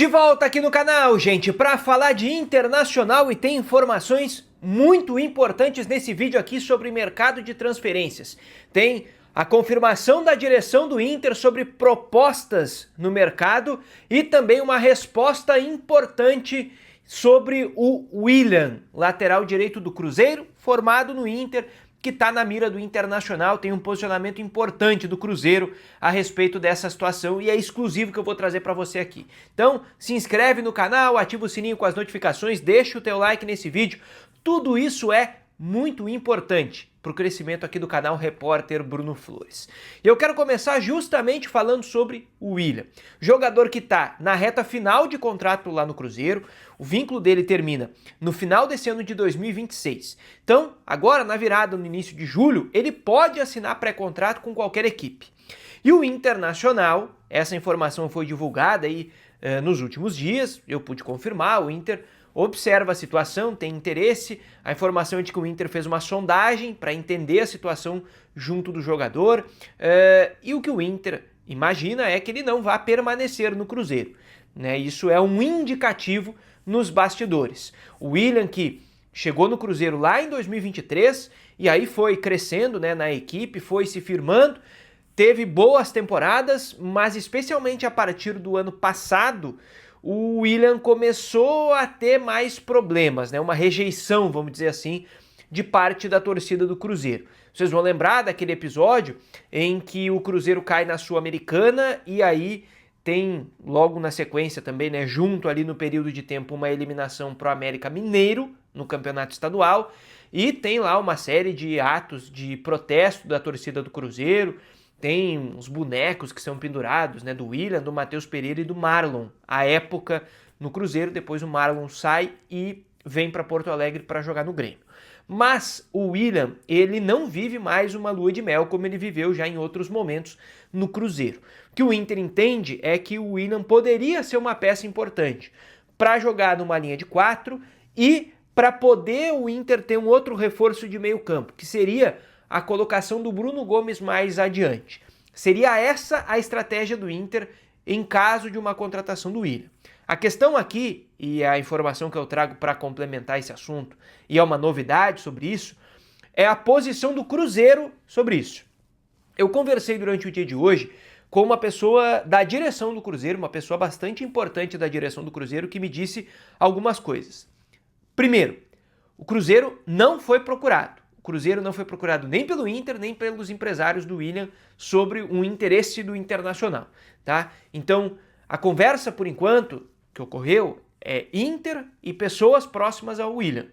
De volta aqui no canal, gente, para falar de Internacional e tem informações muito importantes nesse vídeo aqui sobre mercado de transferências. Tem a confirmação da direção do Inter sobre propostas no mercado e também uma resposta importante sobre o Willian, lateral direito do Cruzeiro, formado no Inter, que está na mira do Internacional. Tem um posicionamento importante do Cruzeiro a respeito dessa situação e é exclusivo que eu vou trazer para você aqui. Então, se inscreve no canal, ativa o sininho com as notificações, deixa o teu like nesse vídeo. Tudo isso é muito importante para o crescimento aqui do canal Repórter Bruno Flores. E eu quero começar justamente falando sobre o Willian, jogador que está na reta final de contrato lá no Cruzeiro. O vínculo dele termina no final desse ano de 2026. Então, agora na virada, no início de julho, ele pode assinar pré-contrato com qualquer equipe. E o Internacional, essa informação foi divulgada aí nos últimos dias, eu pude confirmar, o Inter observa a situação, tem interesse. A informação é de que o Inter fez uma sondagem para entender a situação junto do jogador, e o que o Inter imagina é que ele não vá permanecer no Cruzeiro, né? Isso é um indicativo nos bastidores. O Willian, que chegou no Cruzeiro lá em 2023 e aí foi crescendo, né, na equipe, foi se firmando, teve boas temporadas, mas especialmente a partir do ano passado, o Willian começou a ter mais problemas, né? Uma rejeição, vamos dizer assim, de parte da torcida do Cruzeiro. Vocês vão lembrar daquele episódio em que o Cruzeiro cai na Sul-Americana e aí tem logo na sequência também, né, junto ali no período de tempo, uma eliminação pro América Mineiro no campeonato estadual e tem lá uma série de atos de protesto da torcida do Cruzeiro. Tem uns bonecos que são pendurados, né, do Willian, do Matheus Pereira e do Marlon, à época no Cruzeiro. Depois o Marlon sai e vem para Porto Alegre para jogar no Grêmio. Mas o Willian, ele não vive mais uma lua de mel como ele viveu já em outros momentos no Cruzeiro. O que o Inter entende é que o Willian poderia ser uma peça importante para jogar numa linha de 4 e para poder o Inter ter um outro reforço de meio campo, que seria a colocação do Bruno Gomes mais adiante. Seria essa a estratégia do Inter em caso de uma contratação do Willian. A questão aqui, e a informação que eu trago para complementar esse assunto, e é uma novidade sobre isso, é a posição do Cruzeiro sobre isso. Eu conversei durante o dia de hoje com uma pessoa da direção do Cruzeiro, uma pessoa bastante importante da direção do Cruzeiro, que me disse algumas coisas. Primeiro, o Cruzeiro não foi procurado. O Cruzeiro não foi procurado nem pelo Inter, nem pelos empresários do Willian sobre um interesse do Internacional, tá? Então, a conversa, por enquanto, que ocorreu é Inter e pessoas próximas ao Willian.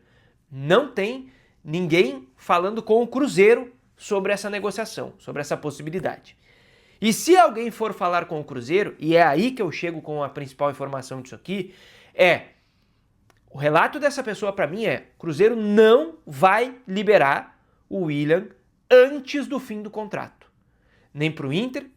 Não tem ninguém falando com o Cruzeiro sobre essa negociação, sobre essa possibilidade. E se alguém for falar com o Cruzeiro, e é aí que eu chego com a principal informação disso aqui, o relato dessa pessoa para mim é: o Cruzeiro não vai liberar o Willian antes do fim do contrato. Nem para o Inter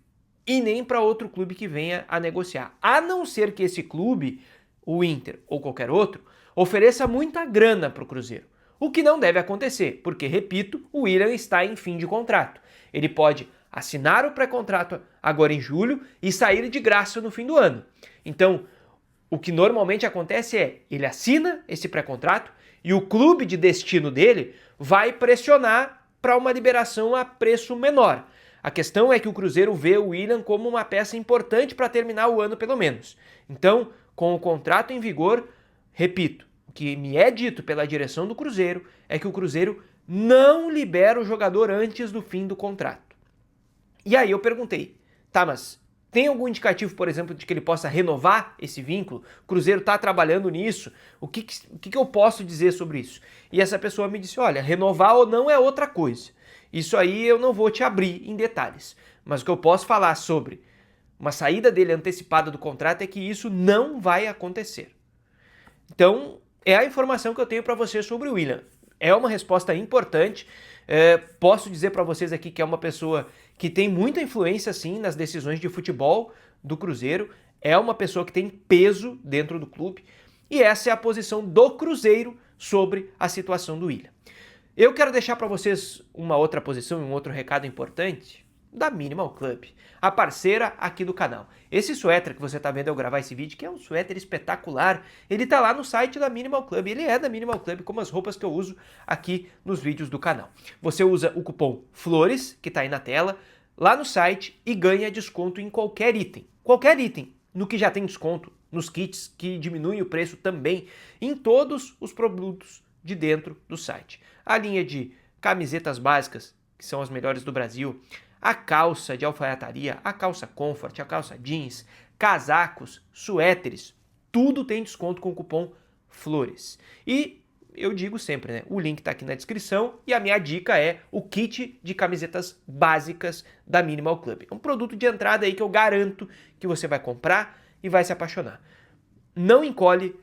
e nem para outro clube que venha a negociar. A não ser que esse clube, o Inter ou qualquer outro, ofereça muita grana para o Cruzeiro. O que não deve acontecer, porque, repito, o Willian está em fim de contrato. Ele pode assinar o pré-contrato agora em julho e sair de graça no fim do ano. Então, o que normalmente acontece é, ele assina esse pré-contrato e o clube de destino dele vai pressionar para uma liberação a preço menor. A questão é que o Cruzeiro vê o Willian como uma peça importante para terminar o ano pelo menos. Então, com o contrato em vigor, repito, o que me é dito pela direção do Cruzeiro é que o Cruzeiro não libera o jogador antes do fim do contrato. E aí eu perguntei, tá, mas tem algum indicativo, por exemplo, de que ele possa renovar esse vínculo? O Cruzeiro está trabalhando nisso? O que eu posso dizer sobre isso? E essa pessoa me disse, olha, renovar ou não é outra coisa. Isso aí eu não vou te abrir em detalhes. Mas o que eu posso falar sobre uma saída dele antecipada do contrato é que isso não vai acontecer. Então, é a informação que eu tenho para você sobre o Willian. É uma resposta importante. Posso dizer para vocês aqui que é uma pessoa que tem muita influência, sim, nas decisões de futebol do Cruzeiro. É uma pessoa que tem peso dentro do clube. E essa é a posição do Cruzeiro sobre a situação do Willian. Eu quero deixar para vocês uma outra posição, um outro recado importante, da Minimal Club, a parceira aqui do canal. Esse suéter que você está vendo eu gravar esse vídeo, que é um suéter espetacular, ele tá lá no site da Minimal Club, ele é da Minimal Club, como as roupas que eu uso aqui nos vídeos do canal. Você usa o cupom FLORES, que está aí na tela, lá no site e ganha desconto em qualquer item. Qualquer item, no que já tem desconto, nos kits que diminuem o preço também, em todos os produtos de dentro do site. A linha de camisetas básicas, que são as melhores do Brasil, a calça de alfaiataria, a calça comfort, a calça jeans, casacos, suéteres, tudo tem desconto com o cupom FLORES. E eu digo sempre, né? O link tá aqui na descrição e a minha dica é o kit de camisetas básicas da Minimal Club. É um produto de entrada aí que eu garanto que você vai comprar e vai se apaixonar. Não encolhe,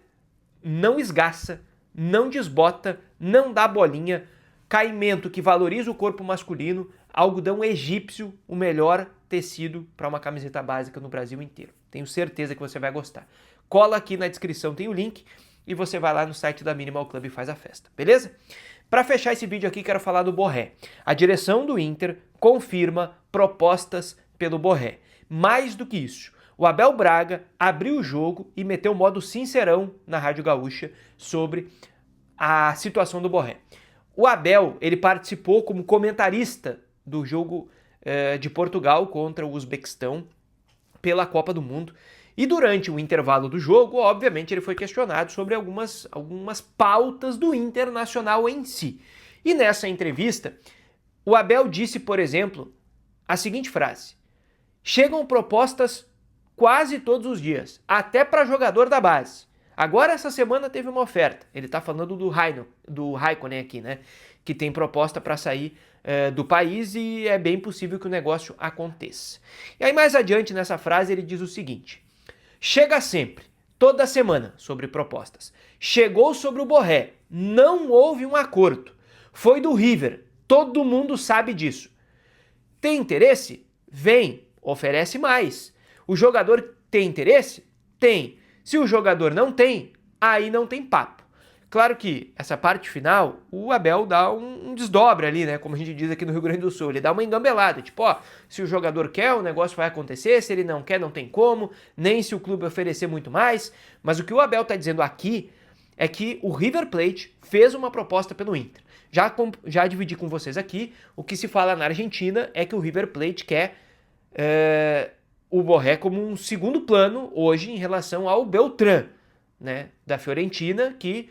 não esgaça, não desbota, não dá bolinha, caimento que valoriza o corpo masculino, algodão egípcio, o melhor tecido para uma camiseta básica no Brasil inteiro. Tenho certeza que você vai gostar. Cola aqui na descrição, tem o link, e você vai lá no site da Minimal Club e faz a festa, beleza? Para fechar esse vídeo aqui, quero falar do Borré. A direção do Inter confirma propostas pelo Borré. Mais do que isso, o Abel Braga abriu o jogo e meteu o modo sincerão na Rádio Gaúcha sobre a situação do Borré. O Abel, ele participou como comentarista do jogo de Portugal contra o Uzbequistão pela Copa do Mundo. E durante o intervalo do jogo, obviamente, ele foi questionado sobre algumas pautas do Internacional em si. E nessa entrevista, o Abel disse, por exemplo, a seguinte frase: chegam propostas quase todos os dias, até para jogador da base. Agora, essa semana, teve uma oferta. Ele está falando do Raikkonen aqui, né? Que tem proposta para sair do país e é bem possível que o negócio aconteça. E aí, mais adiante nessa frase, ele diz o seguinte: chega sempre, toda semana, sobre propostas. Chegou sobre o Borré, não houve um acordo. Foi do River, todo mundo sabe disso. Tem interesse? Vem, oferece mais. O jogador tem interesse? Tem. Se o jogador não tem, aí não tem papo. Claro que essa parte final, o Abel dá um desdobre ali, né? Como a gente diz aqui no Rio Grande do Sul, ele dá uma engambelada, tipo, ó, se o jogador quer, o negócio vai acontecer, se ele não quer, não tem como, nem se o clube oferecer muito mais. Mas o que o Abel tá dizendo aqui é que o River Plate fez uma proposta pelo Inter. Já dividi com vocês aqui, o que se fala na Argentina é que o River Plate quer o Borré como um segundo plano hoje em relação ao Beltrán, né, da Fiorentina, que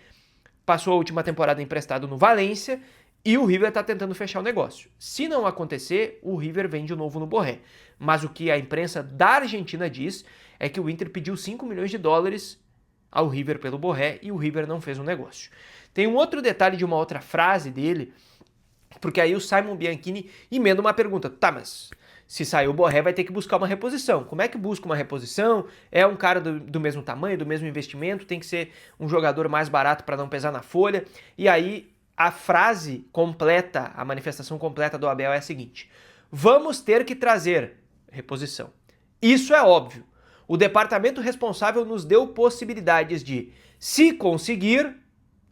passou a última temporada emprestado no Valência e o River está tentando fechar o negócio. Se não acontecer, o River vem de novo no Borré. Mas o que a imprensa da Argentina diz é que o Inter pediu 5 milhões de dólares ao River pelo Borré e o River não fez um negócio. Tem um outro detalhe de uma outra frase dele, porque aí o Simon Bianchini emenda uma pergunta. Tá, mas se sair o Borré vai ter que buscar uma reposição. Como é que busca uma reposição? É um cara do mesmo tamanho, do mesmo investimento, tem que ser um jogador mais barato para não pesar na folha. E aí a frase completa, a manifestação completa do Abel é a seguinte: vamos ter que trazer reposição. Isso é óbvio. O departamento responsável nos deu possibilidades de, se conseguir,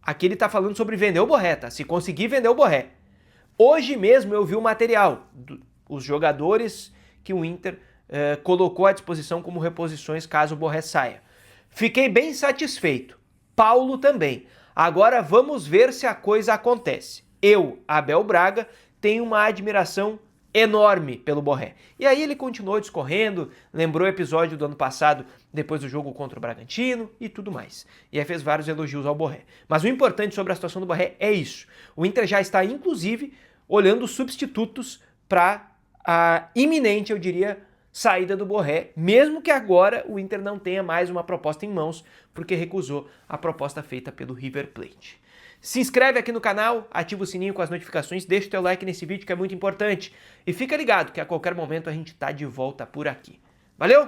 aqui ele está falando sobre vender o Borré, tá? Se conseguir vender o Borré. Hoje mesmo eu vi o material, os jogadores que o Inter colocou à disposição como reposições caso o Borré saia. Fiquei bem satisfeito. Paulo também. Agora vamos ver se a coisa acontece. Eu, Abel Braga, tenho uma admiração enorme pelo Borré. E aí ele continuou discorrendo, lembrou o episódio do ano passado, depois do jogo contra o Bragantino e tudo mais. E aí fez vários elogios ao Borré. Mas o importante sobre a situação do Borré é isso. O Inter já está, inclusive, olhando substitutos para a iminente, eu diria, saída do Borré, mesmo que agora o Inter não tenha mais uma proposta em mãos, porque recusou a proposta feita pelo River Plate. Se inscreve aqui no canal, ativa o sininho com as notificações, deixa o teu like nesse vídeo que é muito importante. E fica ligado que a qualquer momento a gente tá de volta por aqui. Valeu?